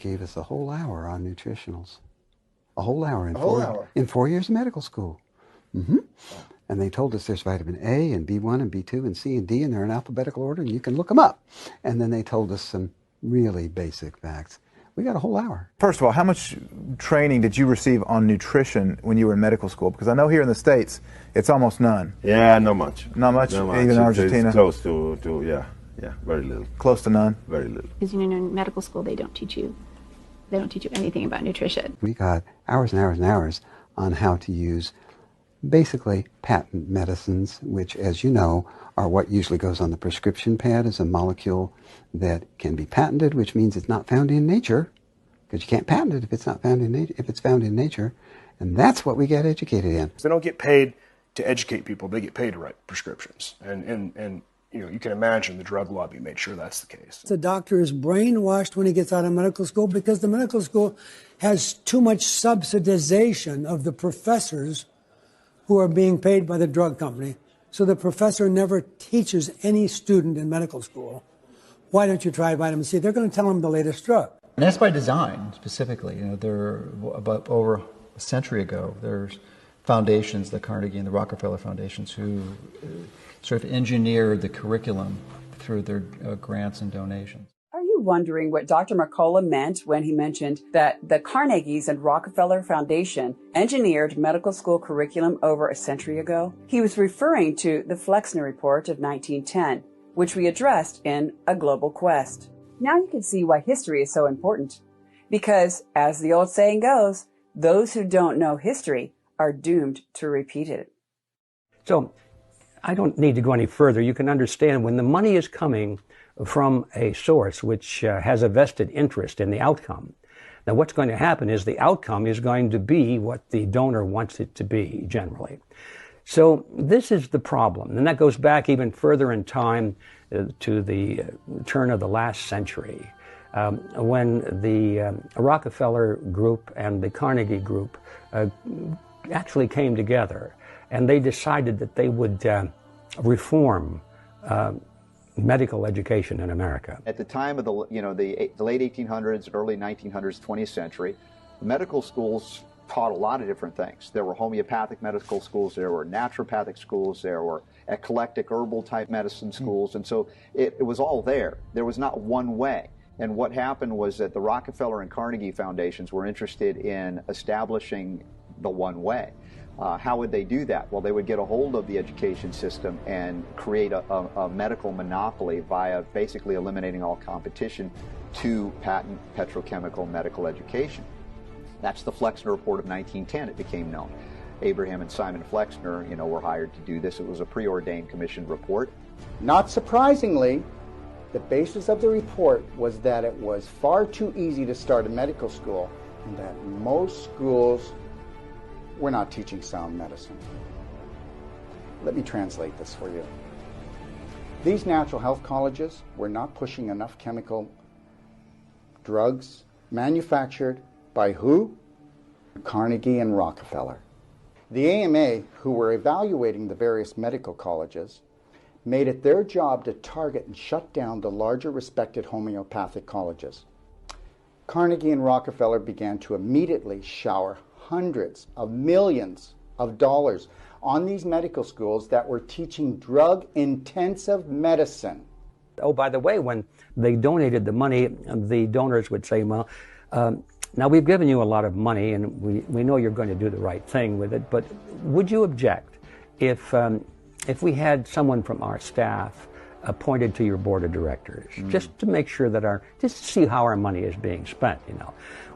gave us a whole hour on nutritionals. A whole hour in 4 years of medical school. Mm-hmm. Wow. And they told us there's vitamin A and B1 and B2 and C and D, and they're in alphabetical order, and you can look them up. And then they told us some really basic facts. We got a whole hour. First of all, how much training did you receive on nutrition when you were in medical school? Because I know here in the States, it's almost none. Yeah, not much. Not much? Not much. Even in Argentina? It's close to, yeah, very little. Close to none? Very little. Because, in medical school, they don't teach you anything about nutrition. We got hours and hours and hours on how to use basically patent medicines, which, as you know, are what usually goes on the prescription pad as a molecule that can be patented, which means it's not found in nature, because you can't patent it if it's not found in nature. If it's found in nature, and that's what we get educated in. They don't get paid to educate people; they get paid to write prescriptions, and you can imagine the drug lobby made sure that's the case. The doctor is brainwashed when he gets out of medical school because the medical school has too much subsidization of the professors who are being paid by the drug company. So the professor never teaches any student in medical school, why don't you try vitamin C? They're going to tell them the latest drug. And that's by design, specifically. There, about over a century ago, there's foundations, the Carnegie and the Rockefeller foundations, who sort of engineered the curriculum through their grants and donations. Are you wondering what Dr. Mercola meant when he mentioned that the Carnegies and Rockefeller Foundation engineered medical school curriculum over a century ago? He was referring to the Flexner Report of 1910, which we addressed in A Global Quest. Now you can see why history is so important. Because, as the old saying goes, those who don't know history are doomed to repeat it. So, I don't need to go any further. You can understand when the money is coming from a source which has a vested interest in the outcome. Now, what's going to happen is the outcome is going to be what the donor wants it to be, generally. So this is the problem, and that goes back even further in time to the turn of the last century, when the Rockefeller group and the Carnegie group actually came together, and they decided that they would reform medical education in America. At the time of the late 1800s, early 1900s, 20th century, medical schools taught a lot of different things. There were homeopathic medical schools, there were naturopathic schools, there were eclectic herbal type medicine schools, and so it was all there. There was not one way. And what happened was that the Rockefeller and Carnegie foundations were interested in establishing the one way. How would they do that? Well, they would get a hold of the education system and create a medical monopoly via basically eliminating all competition to patent petrochemical medical education. That's the Flexner Report of 1910, it became known. Abraham and Simon Flexner, were hired to do this. It was a preordained commissioned report. Not surprisingly, the basis of the report was that it was far too easy to start a medical school and that most schools were not teaching sound medicine. Let me translate this for you. These natural health colleges were not pushing enough chemical drugs manufactured by who? Carnegie and Rockefeller. The AMA, who were evaluating the various medical colleges, made it their job to target and shut down the larger respected homeopathic colleges. Carnegie and Rockefeller began to immediately shower hundreds of millions of dollars on these medical schools that were teaching drug-intensive medicine. Oh, by the way, when they donated the money, the donors would say, well, now we've given you a lot of money and we know you're going to do the right thing with it, but would you object if we had someone from our staff appointed to your board of directors, just to make sure that just to see how our money is being spent,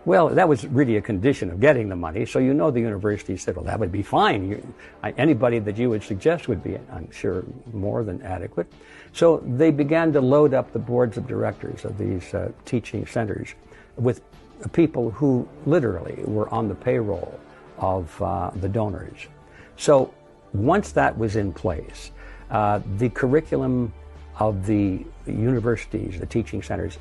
Well, that was really a condition of getting the money, so the university said, well, that would be fine. Anybody that you would suggest would be, I'm sure, more than adequate. So they began to load up the boards of directors of these teaching centers with people who literally were on the payroll of the donors. So once that was in place, the curriculum of the universities, the teaching centers,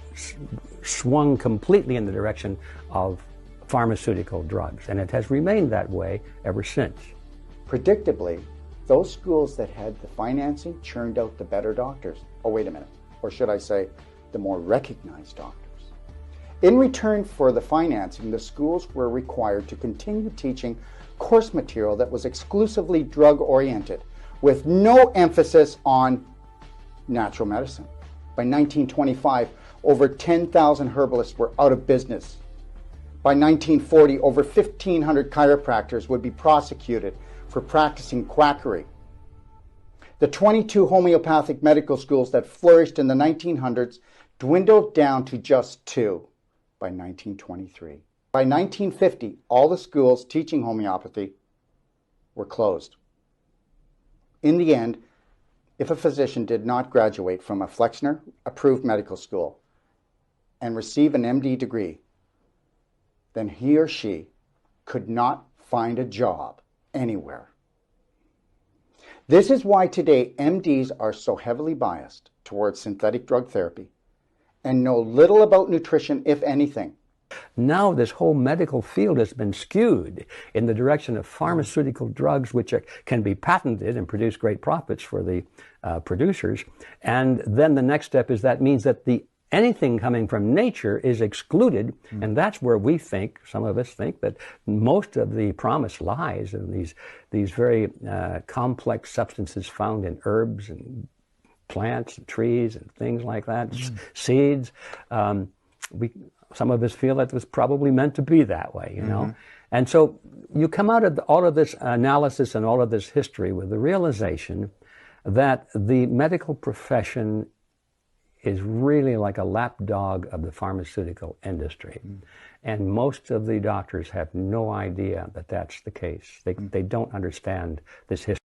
swung completely in the direction of pharmaceutical drugs, and it has remained that way ever since. Predictably, those schools that had the financing churned out the better doctors. Oh, wait a minute. Or should I say, the more recognized doctors. In return for the financing, the schools were required to continue teaching course material that was exclusively drug-oriented, with no emphasis on natural medicine. By 1925, over 10,000 herbalists were out of business. By 1940, over 1,500 chiropractors would be prosecuted for practicing quackery. The 22 homeopathic medical schools that flourished in the 1900s dwindled down to just 2 by 1923. By 1950, all the schools teaching homeopathy were closed. In the end, if a physician did not graduate from a Flexner-approved medical school and receive an MD degree, then he or she could not find a job anywhere. This is why today MDs are so heavily biased towards synthetic drug therapy and know little about nutrition, if anything. Now this whole medical field has been skewed in the direction of pharmaceutical drugs which can be patented and produce great profits for the producers. And then the next step is that means that anything coming from nature is excluded, and that's where we think, some of us think, that most of the promise lies in these very complex substances found in herbs and plants and trees and things like that, seeds. Some of us feel that it was probably meant to be that way, you know. And so you come out of all of this analysis and all of this history with the realization that the medical profession is really like a lapdog of the pharmaceutical industry. And most of the doctors have no idea that that's the case. They don't understand this history.